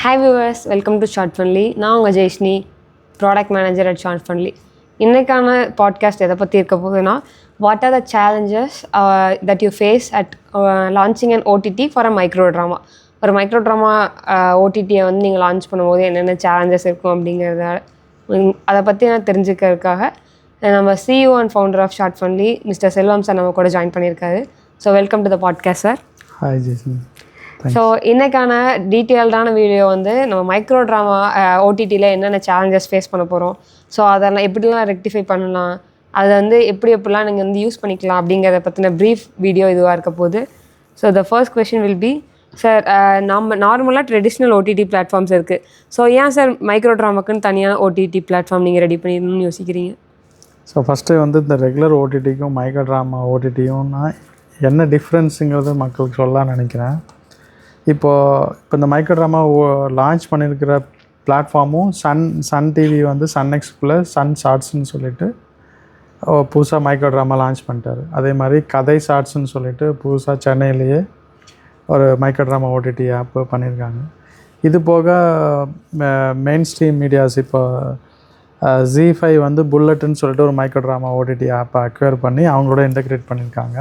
Hi viewers, welcome to short funly. நான் உங்கள் Jaishni, product manager at short funly. இன்றைக்கான podcast எதை பற்றி இருக்க போகுதுன்னா, what are the challenges that you face at launching and OTT for a micro drama. ஒரு micro drama ஓடிடியை வந்து நீங்கள் லான்ச் பண்ணும்போது என்னென்ன சேலஞ்சஸ் இருக்கும் அப்படிங்கிறத அதை பற்றி நான் தெரிஞ்சுக்கிறதுக்காக நம்ம CEO and founder of short funly mister Selvam sir நம்ம கூட ஜாயின் பண்ணியிருக்காரு. So welcome to the podcast sir. Hi Jaishni. So இன்றைக்கான டீட்டெயில்டான வீடியோ வந்து நம்ம மைக்ரோ ட்ராமா ஓடிடியில் என்னென்ன சேலஞ்சஸ் ஃபேஸ் பண்ண போகிறோம், ஸோ அதெல்லாம் எப்படிலாம் ரெக்டிஃபை பண்ணலாம், அதை வந்து எப்படிலாம் நீங்கள் வந்து யூஸ் பண்ணிக்கலாம் அப்படிங்கிறத பற்றின ப்ரீஃப் வீடியோ இதுவாக இருக்க போகுது. So the first question will be sir, நம்ம நார்மலாக ட்ரெடிஷ்னல் ஓடிடி பிளாட்ஃபார்ம்ஸ் இருக்குது. ஸோ ஏன் சார் மைக்ரோ ட்ராமாக்குன்னு தனியான ஓடிடி பிளாட்ஃபார்ம் நீங்கள் ரெடி பண்ணிடணும்னு யோசிக்கிறீங்க? ஸோ ஃபஸ்ட்டு வந்து இந்த ரெகுலர் ஓடிடிக்கும் மைக்ரோ ட்ராமா ஓடிடியும்னா என்ன டிஃப்ரென்ஸுங்கிறது மக்களுக்கு சொல்லலாம்னு நினைக்கிறேன். இப்போ இந்த மைக்ரோ ட்ராமா லான்ச் பண்ணியிருக்கிற பிளாட்ஃபார்மும் சன் டிவி வந்து சன் நெக்ஸ்ட்குள்ளே சன் ஷார்ட்ஸ்ன்னு சொல்லிட்டு புதுசாக மைக்ரோ ட்ராமா லான்ச் பண்ணிட்டாரு. அதே மாதிரி கதை ஷார்ட்ஸ்ன்னு சொல்லிட்டு புதுசாக சென்னையிலேயே ஒரு மைக்ரோ ட்ராமா ஓடிடி ஆப்பு பண்ணியிருக்காங்க. இது போக மெயின் ஸ்ட்ரீம் மீடியாஸ் இப்போ ZEE5 வந்து புல்லட்டுன்னு சொல்லிட்டு ஒரு மைக்ரோ ட்ராமா ஓடிடி ஆப்பை அக்வயர் பண்ணி அவங்களோட இன்டெகிரேட் பண்ணியிருக்காங்க.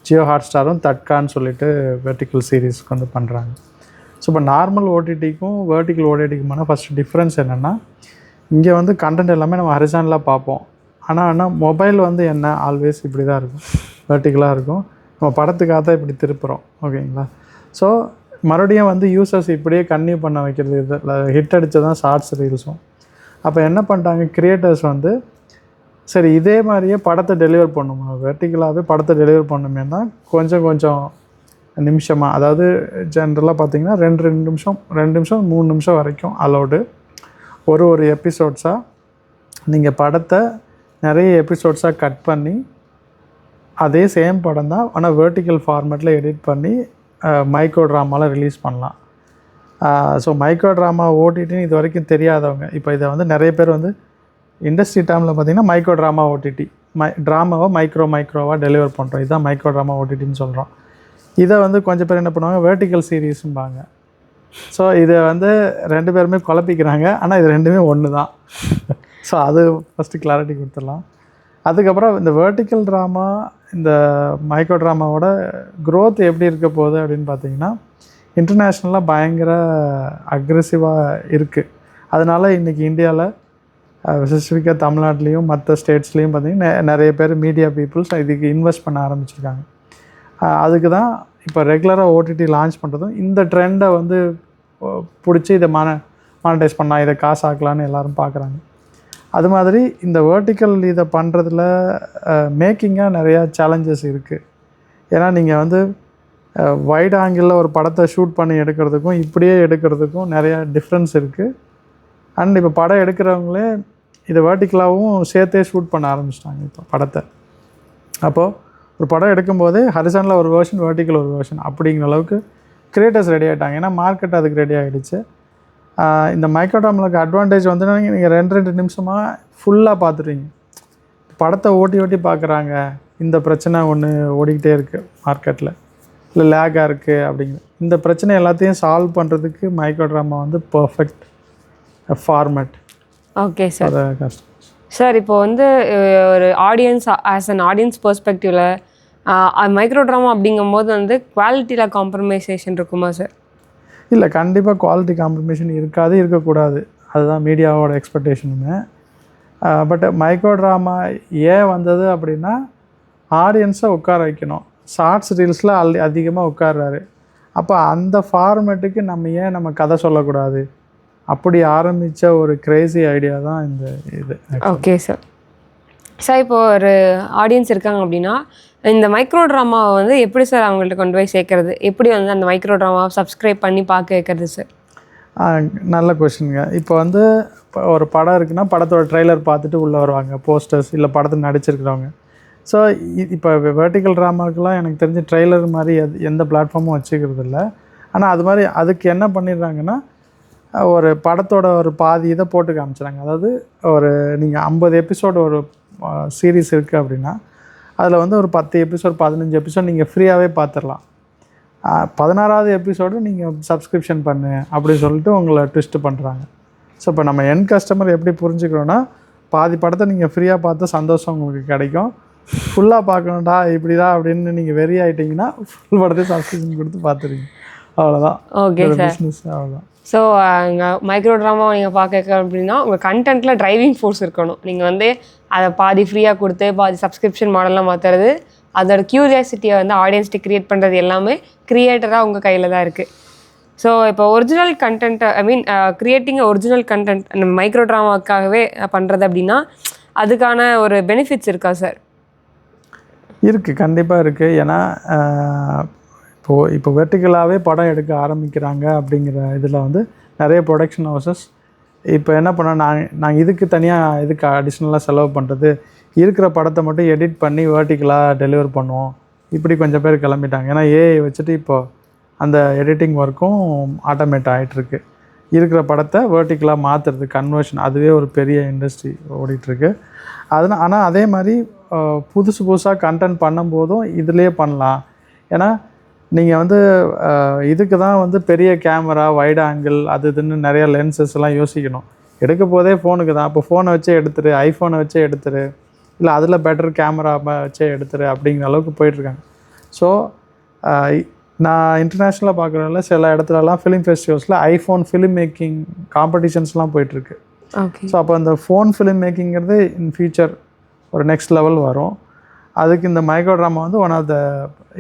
ஜியோ ஹாட்ஸ்டாரும் தட்கான்னு சொல்லிட்டு வெர்டிக்கல் சீரீஸ்க்கு வந்து பண்ணுறாங்க. ஸோ இப்போ நார்மல் ஓடிடிக்கும் வெர்டிக்கல் ஓடிடிக்குமான ஃபஸ்ட்டு டிஃப்ரென்ஸ் என்னென்னா, இங்கே வந்து கண்டென்ட் எல்லாமே நம்ம ஹரிசானலாக பார்ப்போம். ஆனால் மொபைல் வந்து என்ன ஆல்வேஸ் இப்படி தான் இருக்கும், வெர்டிக்கலாக இருக்கும். நம்ம படத்துக்காக தான் இப்படி திருப்புறோம், ஓகேங்களா? ஸோ மறுபடியும் வந்து யூசர்ஸ் இப்படியே கன்டினியூ பண்ண வைக்கிறது இதில் ஹிட் அடித்தது தான் ஷார்ட்ஸ் ரீல்ஸும். அப்போ என்ன பண்ணிட்டாங்க கிரியேட்டர்ஸ் வந்து, சரி இதே மாதிரியே படத்தை டெலிவர் பண்ணுமா, வெர்டிக்கலாகவே படத்தை டெலிவர் பண்ணுமேனா கொஞ்சம் நிமிஷமாக, அதாவது ஜென்ரலாக பார்த்தீங்கன்னா 2 நிமிஷம் 3 நிமிஷம் வரைக்கும் அலோடு. ஒரு எபிசோட்ஸாக நீங்கள் படத்தை நிறைய எபிசோட்ஸாக கட் பண்ணி அதே சேம் படம் தான் ஆனால் வெர்டிக்கல் ஃபார்மேட்டில் எடிட் பண்ணி மைக்ரோ ட்ராமாவில் ரிலீஸ் பண்ணலாம். ஸோ மைக்ரோ ட்ராமா ஓடிடின்னு இது வரைக்கும் தெரியாதவங்க இப்போ இதை வந்து நிறைய பேர் வந்து இண்டஸ்ட்ரி டேர்மில் பார்த்திங்கன்னா மைக்ரோ ட்ராமா ஓடிடி, ட்ராமாவை மைக்ரோவாக டெலிவர் பண்ணுறோம், இதுதான் மைக்ரோ ட்ராமா ஓடிடின்னு சொல்கிறோம். இதை வந்து கொஞ்சம் பேர் என்ன பண்ணுவாங்க, வெர்டிக்கல் சீரீஸும்பாங்க. ஸோ இதை வந்து 2 பேருமே குழப்பிக்கிறாங்க, ஆனால் இது ரெண்டுமே ஒன்று தான். ஸோ அது ஃபஸ்ட்டு கிளாரிட்டி கொடுத்துடலாம். அதுக்கப்புறம் இந்த வெர்டிக்கல் ட்ராமா இந்த மைக்ரோ ட்ராமாவோட க்ரோத் எப்படி இருக்க போகுது அப்படின்னு பார்த்தீங்கன்னா, இன்டர்நேஷ்னலாக பயங்கர அக்ரெசிவாக இருக்குது. அதனால் இன்றைக்கி இந்தியாவில் ஸ்பெசிஃபிக்காக தமிழ்நாட்டிலையும் மற்ற ஸ்டேட்ஸ்லேயும் பார்த்திங்கன்னா நிறைய பேர் மீடியா பீப்புள்ஸ் இதுக்கு இன்வெஸ்ட் பண்ண ஆரம்பிச்சிருக்காங்க. அதுக்கு தான் இப்போ ரெகுலராக ஓடிடி லான்ச் பண்ணுறதும் இந்த ட்ரெண்டை வந்து பிடிச்சி இதை மானிட்டைஸ் பண்ணால் இதை காசு ஆக்கலான்னு எல்லோரும் பார்க்குறாங்க. அது மாதிரி இந்த வெர்டிக்கல் இதை பண்ணுறதுல மேக்கிங்காக நிறையா சேலஞ்சஸ் இருக்குது. ஏன்னா நீங்கள் வந்து வைட் ஆங்கிளில் ஒரு படத்தை ஷூட் பண்ணி எடுக்கிறதுக்கும் இப்படியே எடுக்கிறதுக்கும் நிறையா டிஃப்ரென்ஸ் இருக்குது. அண்ட் இப்போ படம் எடுக்கிறவங்களே இதை வெர்டிக்கலாகவும் சேர்த்தே ஷூட் பண்ண ஆரம்பிச்சிட்டாங்க இப்போ படத்தை. அப்போது ஒரு படம் எடுக்கும்போதே ஹரிசானில் ஒரு வேர்ஷன், வெர்டிக்கல் ஒரு வேர்ஷன் அப்படிங்கிற அளவுக்கு கிரியேட்டர்ஸ் ரெடி ஆகிட்டாங்க. ஏன்னா மார்க்கெட் அதுக்கு ரெடி ஆகிடுச்சு. இந்த மைக்ரோ ட்ராமாவுக்கு அட்வான்டேஜ் வந்து நீங்கள் 2 நிமிஷமாக ஃபுல்லாக பார்த்துருவீங்க. படத்தை ஓட்டி பார்க்குறாங்க, இந்த பிரச்சனை ஒன்று ஓடிக்கிட்டே இருக்குது மார்க்கெட்டில், இல்லை லேக்காக இருக்குது அப்படிங்கிற இந்த பிரச்சனை எல்லாத்தையும் சால்வ் பண்ணுறதுக்கு மைக்ரோ ட்ராமா வந்து perfect format. Okay sir. Sir இப்போ வந்து ஒரு ஆடியன்ஸ் ஆடியன்ஸ் பெர்ஸ்பெக்டிவில் மைக்ரோ ட்ராமா அப்படிங்கும்போது வந்து குவாலிட்டியில் காம்ப்ரமைசேஷன் இருக்குமா சார்? இல்லை, கண்டிப்பாக குவாலிட்டி காம்ப்ரமைசேஷன் இருக்கக்கூடாது. அதுதான் மீடியாவோட எக்ஸ்பெக்டேஷனுமே. பட் மைக்ரோ ட்ராமா ஏன் வந்தது அப்படின்னா, ஆடியன்ஸை உட்கார வைக்கணும். ஷார்ட்ஸ் ரீல்ஸில் அதிகமாக உட்கார்றாரு. அப்போ அந்த ஃபார்மேட்டுக்கு நம்ம கதை சொல்லக்கூடாது, அப்படி ஆரம்பித்த ஒரு கிரேசி ஐடியா தான் இந்த இது. Okay sir. சார் இப்போ ஒரு ஆடியன்ஸ் இருக்காங்க அப்படின்னா இந்த மைக்ரோ ட்ராமாவை வந்து எப்படி சார் அவங்கள்ட்ட கொண்டு போய் சேர்க்கறது, எப்படி வந்து அந்த மைக்ரோ ட்ராமாவை சப்ஸ்கிரைப் பண்ணி பார்க்க வைக்கிறது சார்? நல்ல கொஷினுங்க. இப்போ வந்து ஒரு படம் இருக்குன்னா படத்தோட ட்ரெய்லர் பார்த்துட்டு உள்ளே வருவாங்க, போஸ்டர்ஸ் இல்லை படத்தில் நடிச்சிருக்கிறவங்க. ஸோ இப்போ வெர்டிக்கல் ட்ராமாவுக்குலாம் எனக்கு தெரிஞ்ச ட்ரெய்லர் மாதிரி எந்த பிளாட்ஃபார்மும் வச்சுக்கிறது இல்லை. ஆனால் அது மாதிரி அதுக்கு என்ன பண்ணிடுறாங்கன்னா, ஒரு படத்தோட ஒரு பாதி இதை போட்டு காமிச்சிடுறாங்க. அதாவது ஒரு நீங்கள் 50 எபிசோடு ஒரு சீரீஸ் இருக்குது அப்படின்னா அதில் வந்து ஒரு 10 எபிசோட் 15 எபிசோட் நீங்கள் ஃப்ரீயாகவே பார்த்துடலாம். 16வது எபிசோடு நீங்கள் சப்ஸ்கிரிப்ஷன் பண்ணு அப்படி சொல்லிட்டு உங்களை ட்விஸ்ட் பண்ணுறாங்க. ஸோ இப்போ நம்ம என் கஸ்டமர் எப்படி புரிஞ்சுக்கிறோன்னா, பாதி படத்தை நீங்கள் ஃப்ரீயாக பார்த்து சந்தோஷம் உங்களுக்கு கிடைக்கும். ஃபுல்லாக பார்க்கணுண்டா இப்படிடா அப்படின்னு நீங்கள் வெறி ஆகிட்டிங்கன்னா ஃபுல் படத்தை சப்ஸ்கிரிப்ஷன் கொடுத்து பார்த்துருங்க. அவ்வளோதான். Okay sir. பிஸ்னஸ் அவ்வளோதான். ஸோ இங்கே மைக்ரோ ட்ராமா நீங்கள் பார்க்க அப்படின்னா உங்கள் கண்டென்ட்டில் ட்ரைவிங் ஃபோர்ஸ் இருக்கணும். நீங்கள் வந்து அதை பாதி ஃப்ரீயாக கொடுத்து பாதி சப்ஸ்கிரிப்ஷன் மாடல்லாம் மாற்றுறது, அதோட க்யூரியாசிட்டியை வந்து ஆடியன்ஸ்ட்டு க்ரியேட் பண்ணுறது எல்லாமே க்ரியேட்டராக உங்கள் கையில் தான் இருக்குது. ஸோ இப்போ ஒரிஜினல் கண்டென்ட், ஐ மீன் க்ரியேட்டிங் ஒரிஜினல் கண்டென்ட் நம்ம மைக்ரோ ட்ராமாவுக்காகவே பண்ணுறது அப்படின்னா அதுக்கான ஒரு பெனிஃபிட்ஸ் இருக்கா சார்? இருக்குது, கண்டிப்பாக இருக்குது. ஏன்னா இப்போ வெர்டிகலாகவே படம் எடுக்க ஆரம்பிக்கிறாங்க அப்படிங்கிற இதில் வந்து நிறைய ப்ரொடக்ஷன் ஹவுசஸ் இப்போ என்ன பண்ணோம், நாங்கள் இதுக்கு தனியாக இதுக்கு அடிஷ்னலாக செலவு பண்ணுறது, இருக்கிற படத்தை மட்டும் எடிட் பண்ணி வெர்டிகலாக டெலிவர் பண்ணுவோம், இப்படி கொஞ்சம் பேர் கிளம்பிட்டாங்க. ஏன்னா ஏஐ வச்சுட்டு இப்போது அந்த எடிட்டிங் ஒர்க்கும் ஆட்டோமேட் ஆகிட்டுருக்கு. இருக்கிற படத்தை வெர்டிகலாக மாற்றுறது, கன்வர்ஷன், அதுவே ஒரு பெரிய இண்டஸ்ட்ரி ஓடிட்டுருக்கு. ஆனால் அதே மாதிரி புதுசாக கண்டென்ட் பண்ணும்போதும் இதிலே பண்ணலாம். ஏன்னா நீங்கள் வந்து இதுக்கு தான் வந்து பெரிய கேமரா, வைட் ஆங்கிள், அது இதுன்னு நிறைய லென்சஸ் எல்லாம் யோசிக்கணும். எடுக்க போதே ஃபோனுக்கு தான். இப்போ ஃபோனை வச்சே எடுத்துரு, ஐஃபோனை வச்சே எடுத்துரு, இல்லை அதில் பெட்டர் கேமரா வச்சே எடுத்துரு அப்படிங்கிற அளவுக்கு போயிட்டுருக்காங்க. ஸோ நான் இன்டர்நேஷ்னலாக பார்க்குறதுல சில இடத்துலலாம் ஃபிலிம் ஃபெஸ்டிவல்ஸில் ஐஃபோன் ஃபிலிம் மேக்கிங் காம்படிஷன்ஸ்லாம் போயிட்டுருக்கு. ஓகே. ஸோ அப்போ அந்த ஃபோன் ஃபிலிம் மேக்கிங்கிறது இன் ஃபியூச்சர் ஒரு நெக்ஸ்ட் லெவல் வரும். அதுக்கு இந்த மைக்ரோ ட்ராமா வந்து ஒன் ஆஃப் த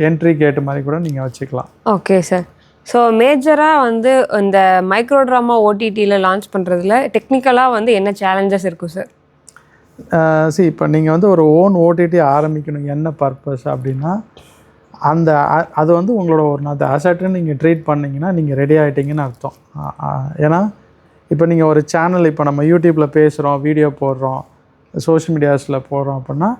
என்ட்ரி கேட்டு மாதிரி கூட நீங்கள் வச்சுக்கலாம். Okay sir. ஸோ மேஜராக வந்து இந்த மைக்ரோ ட்ராமா ஓடிடியில் லான்ச் பண்ணுறதுல டெக்னிக்கலாக வந்து என்ன சேலஞ்சஸ் இருக்கும் சார்? இப்போ நீங்கள் வந்து ஒரு ஓன் ஓடிடி ஆரம்பிக்கணும், என்ன பர்பஸ் அப்படின்னா அது வந்து உங்களோட ஒரு அந்த அசட்டுன்னு நீங்கள் ட்ரீட் பண்ணிங்கன்னா நீங்கள் ரெடி ஆகிட்டீங்கன்னு அர்த்தம். ஏன்னா இப்போ நீங்கள் ஒரு சேனல், இப்போ நம்ம யூடியூப்பில் பேசுகிறோம், வீடியோ போடுறோம், சோஷியல் மீடியாஸில் போடுறோம் அப்படின்னா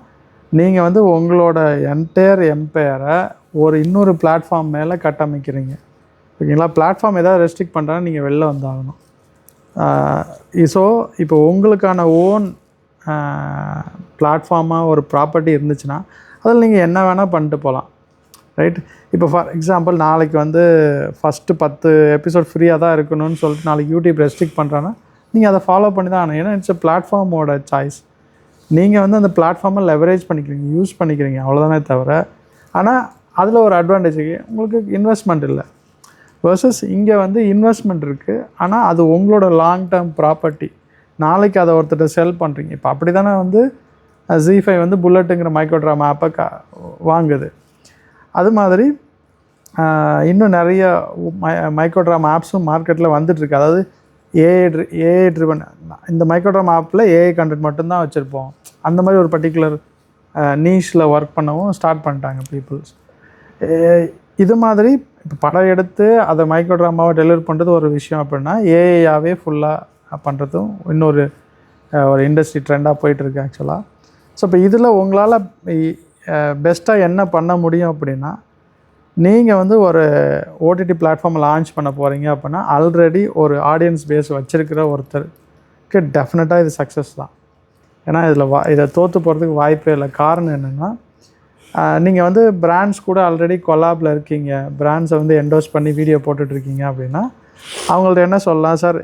நீங்கள் வந்து உங்களோட என்டையர் எம்பையரை ஒரு இன்னொரு பிளாட்ஃபார்ம் மேலே கட்டமைக்கிறீங்க. ஓகேங்களா? பிளாட்ஃபார்ம் ஏதாவது ரெஸ்ட்ரிக்ட் பண்ணுறாங்கன்னா நீங்கள் வெளில வந்தாகணும். ஸோ இப்போ உங்களுக்கான ஓன் பிளாட்ஃபார்மாக ஒரு ப்ராப்பர்ட்டி இருந்துச்சுன்னா அதில் நீங்கள் என்ன வேணால் பண்ணிட்டு போகலாம். ரைட்? இப்போ ஃபார் எக்ஸாம்பிள் நாளைக்கு வந்து ஃபஸ்ட்டு 10 எபிசோட் ஃப்ரீயாக தான் இருக்கணும்னு சொல்லிட்டு நாளைக்கு யூடியூப் ரெஸ்ட்ரிக்ட் பண்ணுறான்னா நீங்கள் அதை ஃபாலோ பண்ணி தான் ஆகணும். ஏன்னா இட்ஸ் பிளாட்ஃபார்மோட சாய்ஸ். நீங்கள் வந்து அந்த பிளாட்ஃபார்மை லெவரேஜ் பண்ணிக்கிறீங்க, யூஸ் பண்ணிக்கிறீங்க, அவ்வளோதானே தவிர. ஆனால் அதில் ஒரு அட்வான்டேஜ் உங்களுக்கு இன்வெஸ்ட்மெண்ட் இல்லை. வர்சஸ் இங்கே வந்து இன்வெஸ்ட்மெண்ட் இருக்குது, ஆனால் அது உங்களோட லாங் டேர்ம் ப்ராப்பர்ட்டி. நாளைக்கு அதை ஒருத்தர் செல் பண்ணுறீங்க. இப்போ அப்படி தானே வந்து ZEE5 வந்து புல்லட்டுங்கிற மைக்ரோ ட்ராமா ஆப்பை வாங்குது. அது மாதிரி இன்னும் நிறைய மைக்ரோ ட்ராமா ஆப்ஸும் மார்க்கெட்டில் வந்துட்டுருக்கு. அதாவது ஏஐ ட்ரிவன். இந்த மைக்ரோ ட்ராமா ஆப்பில் ஏஐ கண்டென்ட் மட்டும்தான் வச்சுருப்போம். அந்த மாதிரி ஒரு பர்டிகுலர் நீஷில் ஒர்க் பண்ணவும் ஸ்டார்ட் பண்ணிட்டாங்க பீப்புள்ஸ். இது மாதிரி இப்போ படம் எடுத்து அதை மைக்ரோ ட்ராமாவை டெலிவர் பண்ணுறது ஒரு விஷயம் அப்படின்னா, ஏஐயாகவே ஃபுல்லாக பண்ணுறதும் இன்னொரு ஒரு இண்டஸ்ட்ரி ட்ரெண்டாக போயிட்டுருக்கு ஆக்சுவலாக. ஸோ இப்போ இதில் உங்களால் பெஸ்ட்டாக என்ன பண்ண முடியும் அப்படின்னா, நீங்கள் வந்து ஒரு ஓடிடி பிளாட்ஃபார்ம் லான்ச் பண்ண போகிறீங்க அப்படின்னா ஆல்ரெடி ஒரு ஆடியன்ஸ் பேஸ் வச்சுருக்கிற ஒருத்தருக்கு டெஃபினட்டாக இது சக்ஸஸ் தான். ஏன்னா இதை தோற்று போகிறதுக்கு வாய்ப்பே இல்லை. காரணம் என்னென்னா, நீங்கள் வந்து பிராண்ட்ஸ் கூட ஆல்ரெடி கொலாபில் இருக்கீங்க, பிராண்ட்ஸை வந்து என்டோஸ் பண்ணி வீடியோ போட்டுட்ருக்கீங்க அப்படின்னா அவங்கள்ட்ட என்ன சொல்லலாம், சார்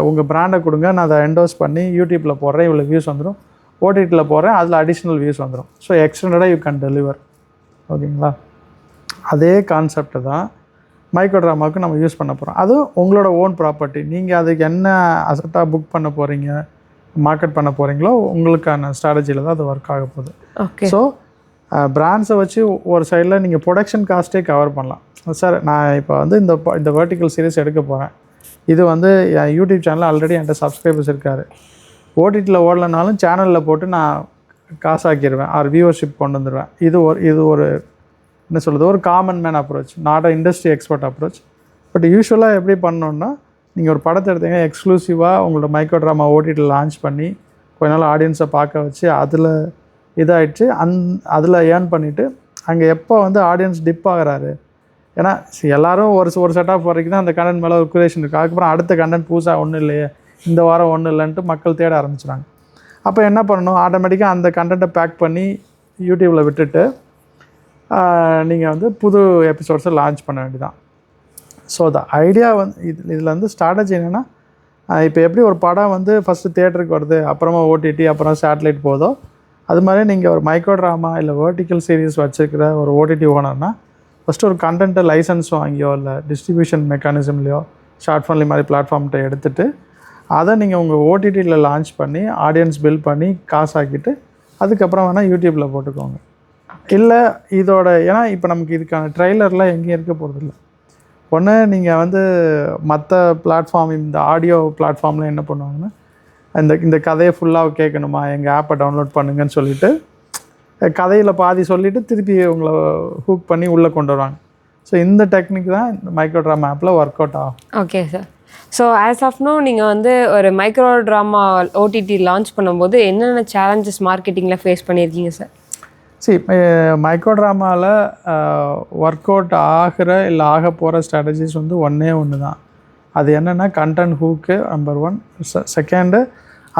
உங்கள் பிராண்டை கொடுங்க, நான் அதை என்டோஸ் பண்ணி யூடியூப்பில் போடுறேன், இவ்வளோ வியூஸ் வந்துடும், ஓடிடியில் போடுறேன், அதில் அடிஷ்னல் வியூஸ் வந்துடும். ஸோ எக்ஸ்டெண்டடாக யூ கேன் டெலிவர். ஓகேங்களா? அதே கான்செப்டை தான் மைக்ரோ ட்ராமாவுக்கு நம்ம யூஸ் பண்ண போகிறோம். அதுவும் உங்களோட ஓன் ப்ராப்பர்ட்டி. நீங்கள் அதுக்கு என்ன அசட்டாக புக் பண்ண போகிறீங்க, மார்க்கெட் பண்ண போகிறீங்களோ உங்களுக்கான ஸ்ட்ராட்டஜியில் தான் அது ஒர்க் ஆக போகுது. ஓகே. ஸோ பிராண்ட்ஸை வச்சு ஒரு சைடில் நீங்கள் ப்ரொடக்ஷன் காஸ்ட்டே கவர் பண்ணலாம். சார் நான் இப்போ வந்து இந்த வெர்டிக்கல் சீரிஸ் எடுக்க போகிறேன், இது வந்து என் யூடியூப் சேனலில் ஆல்ரெடி என்கிட்ட சப்ஸ்கிரைபர்ஸ் இருக்கார், ஓடிடியில் ஓடலைனாலும் சேனலில் போட்டு நான் காசாக்கிடுவேன், ஆர் வியூவர்ஷிப் கொண்டு வந்துடுவேன். இது ஒரு என்ன சொல்கிறது, ஒரு common man approach, not a industry expert approach. But யூஸ்வலாக எப்படி பண்ணோன்னா, நீங்கள் ஒரு படத்தை எடுத்தீங்க, எக்ஸ்க்ளூசிவாக உங்களோட மைக்ரோ ட்ராமா ஓடிடியில் லான்ச் பண்ணி கொஞ்ச நாள் ஆடியன்ஸை பார்க்க வச்சு அதில் இதாகிடுச்சு, அதில் ஏர்ன் பண்ணிவிட்டு அங்கே எப்போ வந்து ஆடியன்ஸ் டிப் ஆகிறாரு, ஏன்னா எல்லோரும் ஒரு செட் ஆஃப் வரைக்கும் தான் அந்த கண்டென்ட் மேலே ஒரு குரேஷன் இருக்குது, அதுக்கப்புறம் அடுத்த கண்டென்ட் புதுசாக ஒன்றும் இல்லையே, இந்த வாரம் ஒன்றும் இல்லைன்ட்டு மக்கள் தேட நீங்கள் வந்து புது எபிசோட்ஸை லான்ச் பண்ண வேண்டியதான். ஸோ த ஐடியா வந்து இதில் வந்து ஸ்ட்ராட்டஜி என்னென்னா, இப்போ எப்படி ஒரு படம் வந்து ஃபஸ்ட்டு தியேட்டருக்கு வருது, அப்புறமா ஓடிடி, அப்புறம் சேட்டலைட் போதோ, அது மாதிரி நீங்கள் ஒரு மைக்ரோ ட்ராமா இல்லை வெர்டிக்கல் சீரிஸ் வச்சுருக்கிற ஒரு ஓடிடி ஓனர்னால் ஃபஸ்ட்டு ஒரு கண்டென்ட்டை லைசன்ஸ் வாங்கியோ இல்லை டிஸ்ட்ரிபியூஷன் மெக்கானிசம்லையோ ஷார்ட் ஃபிலிம் மாதிரி பிளாட்ஃபார்ம்கிட்ட எடுத்துகிட்டு அதை நீங்கள் உங்கள் ஓடிடியில் லான்ச் பண்ணி ஆடியன்ஸ் பில்ட் பண்ணி காசாக்கிட்டு அதுக்கப்புறம் வேணால் யூடியூப்பில் போட்டுக்கோங்க. இல்லை இதோட ஏன்னா இப்போ நமக்கு இதுக்கான ட்ரெய்லர்லாம் எங்கேயும் இருக்க போகிறதில்ல. ஒன்று நீங்கள் வந்து மற்ற பிளாட்ஃபார்ம் இந்த ஆடியோ பிளாட்ஃபார்மில் என்ன பண்ணுவாங்கன்னா, இந்த கதையை ஃபுல்லாக கேட்கணுமா எங்கள் ஆப்பை டவுன்லோட் பண்ணுங்கன்னு சொல்லிவிட்டு கதையில் பாதி சொல்லிவிட்டு திருப்பி உங்களை ஹூக் பண்ணி உள்ளே கொண்டு வருவாங்க. ஸோ இந்த டெக்னிக் தான் இந்த மைக்ரோ ட்ராமா ஆப்பில் ஒர்க் அவுட் ஆகும். Okay sir. So as of now நீங்கள் வந்து ஒரு மைக்ரோ ட்ராமா ஓடிடி லான்ச் பண்ணும்போது என்னென்ன சேலஞ்சஸ் மார்க்கெட்டிங்கில் ஃபேஸ் பண்ணியிருக்கீங்க சார்? சரி, மைக்ரோ ட்ராமாவில் ஒர்க் அவுட் ஆகிற இல்லை ஆக போகிற ஸ்ட்ராட்டஜிஸ் வந்து ஒன்று தான். அது என்னென்னா கண்டென்ட் ஹூக்கு நம்பர் 1. செகண்டு,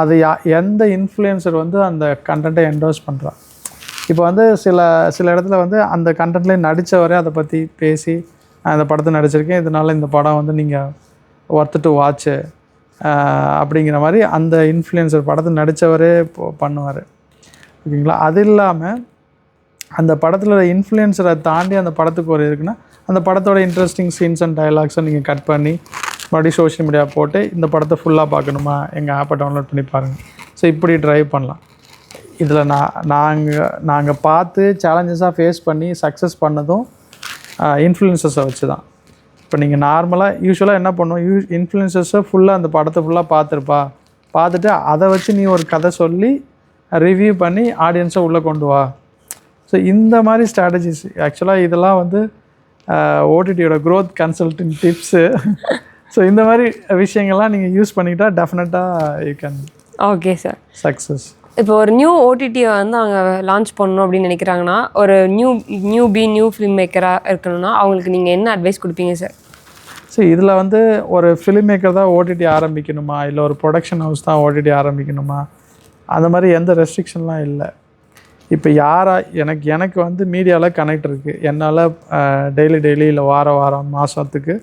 அது எந்த இன்ஃப்ளூயன்சர் வந்து அந்த கண்டென்ட்டை என்டோஸ் பண்ணுறா. இப்போ வந்து சில இடத்துல வந்து அந்த கண்டென்ட்லேயே நடித்தவரே அதை பற்றி பேசி நான் இந்த படத்தை நடிச்சிருக்கேன், இதனால் இந்த படம் வந்து நீங்கள் ஒர்த்து டு வாட்ச்சு அப்படிங்கிற மாதிரி அந்த இன்ஃப்ளூயன்சர் படத்தை நடித்தவரே பண்ணுவார். ஓகேங்களா? அது இல்லாமல் அந்த படத்தில் இன்ஃப்ளூயன்சரை தாண்டி அந்த படத்துக்கு ஒரு இருக்குன்னா அந்த படத்தோட இன்ட்ரெஸ்டிங் சீன்ஸ் அண்ட் டயலாக்ஸை நீங்கள் கட் பண்ணி மறுபடியும் சோஷியல் மீடியா போட்டு இந்த படத்தை ஃபுல்லாக பார்க்கணுமா எங்கள் ஆப்பை டவுன்லோட் பண்ணி பாருங்கள். ஸோ இப்படி ட்ரைவ் பண்ணலாம். இதில் நாங்கள் பார்த்து சேலஞ்சஸாக ஃபேஸ் பண்ணி சக்ஸஸ் பண்ணதும் இன்ஃப்ளூயன்சஸை வச்சு தான். இப்போ நீங்கள் யூஸ்வலாக என்ன பண்ணுவோம், இன்ஃப்ளூயன்சஸை ஃபுல்லாக அந்த படத்தை ஃபுல்லாக பார்த்துட்டு அதை வச்சு நீ ஒரு கதை சொல்லி ரிவ்யூ பண்ணி ஆடியன்ஸை உள்ளே கொண்டு வா. ஸோ இந்த மாதிரி ஸ்ட்ராட்டஜிஸ் ஆக்சுவலாக இதெல்லாம் வந்து ஓடிடியோட க்ரோத் கன்சல்டிங் டிப்ஸு. ஸோ இந்த மாதிரி விஷயங்கள்லாம் நீங்கள் யூஸ் பண்ணிக்கிட்டால் டெஃபினட்டாக you can okay sir success. இப்போ ஒரு நியூ ஓடிடியை வந்து அவங்க லான்ச் பண்ணணும் அப்படின்னு நினைக்கிறாங்கன்னா, ஒரு நியூ ஃபிலிம் மேக்கராக இருக்கணும்னா அவங்களுக்கு நீங்கள் என்ன அட்வைஸ் கொடுப்பீங்க சார்? சரி, இதில் வந்து ஒரு ஃபிலிம் மேக்கர் தான் ஓடிடி ஆரம்பிக்கணுமா இல்லை ஒரு ப்ரொடக்ஷன் ஹவுஸ் தான் ஓடிடி ஆரம்பிக்கணுமா, அந்த மாதிரி எந்த ரெஸ்ட்ரிக்ஷன்லாம் இல்லை. இப்போ எனக்கு வந்து மீடியாவில் கனெக்ட் இருக்குது. என்னால் டெய்லி இல்லை வாரம் மாதத்துக்கு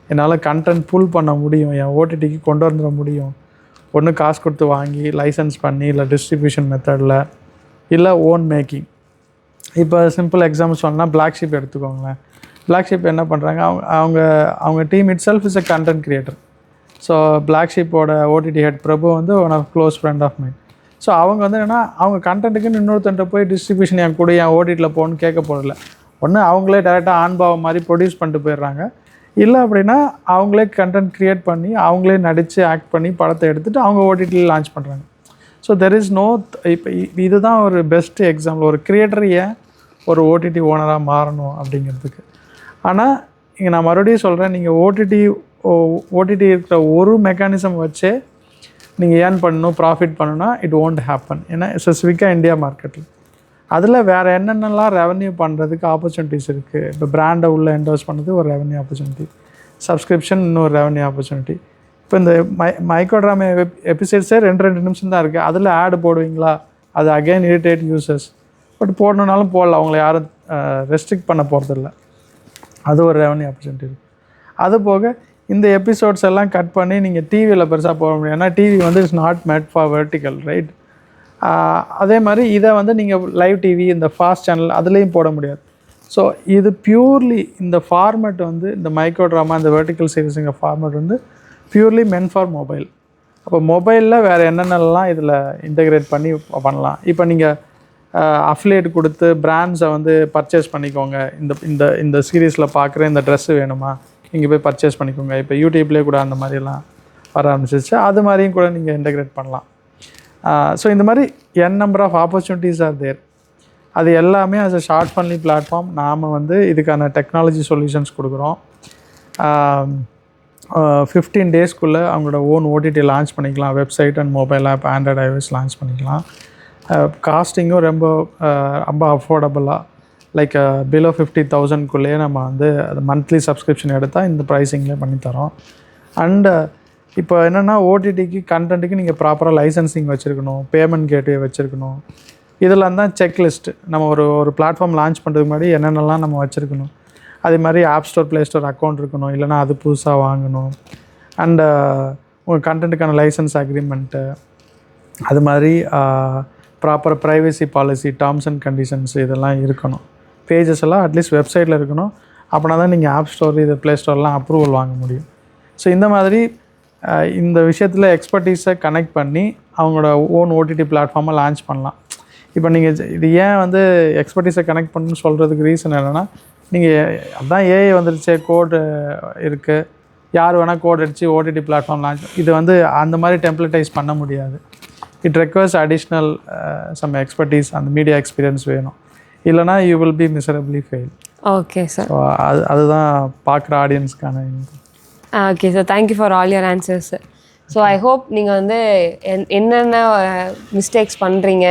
என்னால் கண்டென்ட் புல் பண்ண முடியும், என் ஓடிடிக்கு கொண்டு வந்துட முடியும். ஒன்று காசு கொடுத்து வாங்கி லைசன்ஸ் பண்ணி இல்லை டிஸ்ட்ரிபியூஷன் மெத்தடில் இல்லை ஓன் மேக்கிங். இப்போ சிம்பிள் எக்ஸாம்பிள் சொன்னால் பிளாக் ஷீப் எடுத்துக்கோங்களேன். பிளாக் ஷீப் என்ன பண்ணுறாங்க, அவங்க team itself is a content creator. So black ஷீப்போட ஓடிடி ஹெட் பிரபு வந்து one of close friend of mind. So அவங்க வந்து என்னென்னா அவங்க கண்டென்ட்டுக்குன்னு இன்னொருத்தன்ட்ட போய் டிஸ்ட்ரிபியூஷன் என் கூட என் ஓடிடியில் போகணுன்னு கேட்க போகிறதில்ல. ஒன்று அவங்களே டேரெக்டாக ஆன்பாவம் மாதிரி ப்ரொடியூஸ் பண்ணிட்டு போயிடுறாங்க. இல்லை அப்படின்னா அவங்களே கண்டென்ட் க்ரியேட் பண்ணி அவங்களே நடித்து ஆக்ட் பண்ணி படத்தை எடுத்துகிட்டு அவங்க ஓடிடியில் லான்ச் பண்ணுறாங்க. ஸோ தெர் இஸ் நோ இப்போ இதுதான் ஒரு பெஸ்ட்டு எக்ஸாம்பிள் ஒரு கிரியேட்டர் ஏன் ஒரு ஓடிடி ஓனராக மாறணும் அப்படிங்கிறதுக்கு. ஆனால் இங்கே நான் மறுபடியும் சொல்கிறேன், நீங்கள் ஓடிடி இருக்கிற ஒரு மெக்கானிசம் வச்சே நீங்கள் ஏர்ன் பண்ணணும் ப்ராஃபிட் பண்ணணும்னா இட் ஓன்ட் ஹேப்பன். ஏன்னா ஸ்பெசிஃபிக்காக இந்தியா மார்க்கெட்டில் அதில் வேறு என்னென்னலாம் ரெவன்யூ பண்ணுறதுக்கு ஆப்பர்ச்சுனிட்டிஸ் இருக்குது. இப்போ பிராண்டை உள்ளே என்டோஸ் பண்ணுறது ஒரு ரெவன்யூ ஆப்பர்ச்சுனிட்டி, சப்ஸ்கிரிப்ஷன் இன்னொரு ரெவன்யூ ஆப்பர்ச்சுனிட்டி. இப்போ இந்த மைக்ரோ ட்ராமா எபிசோட்ஸே 2 நிமிஷம் தான் இருக்குது. அதில் ஆடு போடுவீங்களா, அது அகைன் இரிட்டேட் யூசர்ஸ். பட் போடணுன்னாலும் போடலாம், அவங்கள யாரும் ரெஸ்ட்ரிக்ட் பண்ண போகிறதில்ல. அது ஒரு ரெவன்யூ ஆப்பர்ச்சுனிட்டி இருக்குது. அது போக இந்த எபிசோட்ஸ் எல்லாம் கட் பண்ணி நீங்கள் டிவியில் பெருசாக போட முடியும். ஏன்னா டிவி வந்து it's not made for vertical, right? அதே மாதிரி இதை வந்து நீங்கள் லைவ் டிவி இந்த ஃபாஸ்ட் சேனல் அதுலேயும் போட முடியாது. ஸோ இது பியூர்லி இந்த ஃபார்மேட் வந்து இந்த மைக்ரோ ட்ராமா இந்த வெர்டிக்கல் சீரிஸுங்கிற ஃபார்மேட் வந்து பியூர்லி மென் ஃபார் மொபைல். அப்போ மொபைலில் வேறு என்னென்னலாம் இதில் இன்டெகிரேட் பண்ணி பண்ணலாம். இப்போ நீங்கள் அஃபிலியேட் கொடுத்து பிராண்ட்ஸை வந்து பர்ச்சேஸ் பண்ணிக்கோங்க, இந்த சீரீஸில் பார்க்குற இந்த ட்ரெஸ்ஸு வேணுமா இங்கே போய் பர்ச்சேஸ் பண்ணிக்கோங்க. இப்போ யூடியூப்லேயே கூட அந்த மாதிரிலாம் வர ஆரம்பிச்சிச்சு. அது மாதிரியும் கூட நீங்கள் இன்டெகிரேட் பண்ணலாம். ஸோ இந்த மாதிரி number of opportunities are there. அது எல்லாமே ஆஸ் அ ஷார்ட் ஃபன்லி பிளாட்ஃபார்ம் நாம் வந்து இதுக்கான டெக்னாலஜி சொல்யூஷன்ஸ் கொடுக்குறோம். 15 டேஸ்க்குள்ளே அவங்களோட ஓன் ஓடிடி லான்ச் பண்ணிக்கலாம். Website and mobile app Android iOS launch பண்ணிக்கலாம். காஸ்டிங்கும் ரொம்ப அஃபோர்டபுளாக லைக் பிலோ 50,000க்குள்ளேயே நம்ம வந்து அது மந்த்லி சப்ஸ்கிரிப்ஷன் எடுத்தால் இந்த ப்ரைஸிங்லேயே பண்ணித்தரோம். அண்டு இப்போ என்னென்னா ஓடிடிக்கு கண்டென்ட்டுக்கு நீங்கள் ப்ராப்பராக லைசன்சிங் வச்சுருக்கணும், பேமெண்ட் கேட்வே வச்சுருக்கணும். இதெல்லாம் தான் செக்லிஸ்ட். நம்ம ஒரு பிளாட்ஃபார்ம் லான்ச் பண்ணுறதுக்கு முன்னாடி என்னென்னலாம் நம்ம வச்சுருக்கணும். அதே மாதிரி app store, play store account இருக்கணும், இல்லைனா அது புதுசாக வாங்கணும். அண்டு உங்கள் கண்டென்ட்டுக்கான லைசன்ஸ் அக்ரிமெண்ட்டு, அது மாதிரி proper privacy policy, terms and conditions இதெல்லாம் இருக்கணும். பேஜஸ் எல்லாம் அட்லீஸ்ட் வெப்சைட்டில் இருக்கணும். அப்படின்னா தான் நீங்கள் ஆப் ஸ்டோர், இது ப்ளே ஸ்டோர்லாம் அப்ரூவல் வாங்க முடியும். ஸோ இந்த மாதிரி இந்த விஷயத்தில் எக்ஸ்பர்டீஸை கனெக்ட் பண்ணி அவங்களோட ஓன் ஓடிடி பிளாட்ஃபார்மை லான்ச் பண்ணலாம். இப்போ நீங்கள் இது ஏன் வந்து எக்ஸ்பர்டீஸை கனெக்ட் பண்ணணும்னு சொல்கிறதுக்கு ரீசன் என்னென்னா, நீங்கள் அதான் ஏஐ வந்துருச்சு, கோடு இருக்குது, யார் வேணால் கோட் அடித்து ஓடிடி பிளாட்ஃபார்ம் லான்ச், இது வந்து அந்த மாதிரி டெம்ப்ளேட்டைஸ் பண்ண முடியாது. It requires additional some expertise, அந்த மீடியா எக்ஸ்பீரியன்ஸ் வேணும். இல்லைனா you will be miserably fail. Okay sir. So அதுதான் பார்க்குற ஆடியன்ஸ்க்கான. Okay sir, thank you for all your answers. So I hope நீங்கள் வந்து என்னென்ன மிஸ்டேக்ஸ் பண்ணுறீங்க,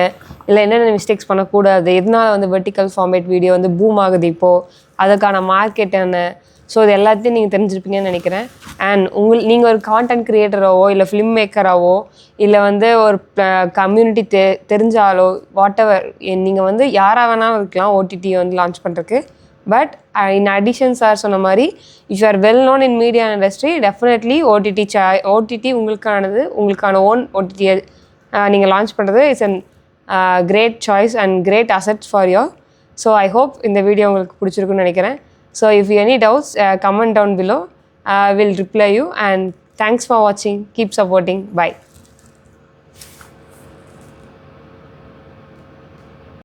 இல்லை என்னென்ன மிஸ்டேக்ஸ் பண்ணக்கூடாது, எதனால் வந்து வெர்டிக்கல் ஃபார்மேட் வீடியோ வந்து பூம் ஆகுது இப்போது, அதுக்கான மார்க்கெட் என்ன, ஸோ இது எல்லாத்தையும் நீங்கள் தெரிஞ்சிருப்பீங்கன்னு நினைக்கிறேன். அண்ட் நீங்கள் ஒரு கான்டென்ட் க்ரியேட்டராகவோ இல்லை ஃபிலிம் மேக்கராகவோ இல்லை வந்து ஒரு கம்யூனிட்டி தெரிஞ்சாலோ வாட்டெவர், நீங்கள் வந்து யாராக வேணாலும் இருக்கலாம் ஓடிடி வந்து லான்ச் பண்ணுறதுக்கு. பட் இன் அடிஷன் சார் சொன்ன மாதிரி, if you are well known in media industry, definitely OTT உங்களுக்கானது, உங்களுக்கான ஓன் ஓடிடியை நீங்கள் லான்ச் பண்ணுறது it's an great choice and great assets for your. So I hope இந்த வீடியோ உங்களுக்கு பிடிச்சிருக்குன்னு நினைக்கிறேன். So if you any doubts, comment down below. I will reply you, and thanks for watching. Keep supporting. Bye.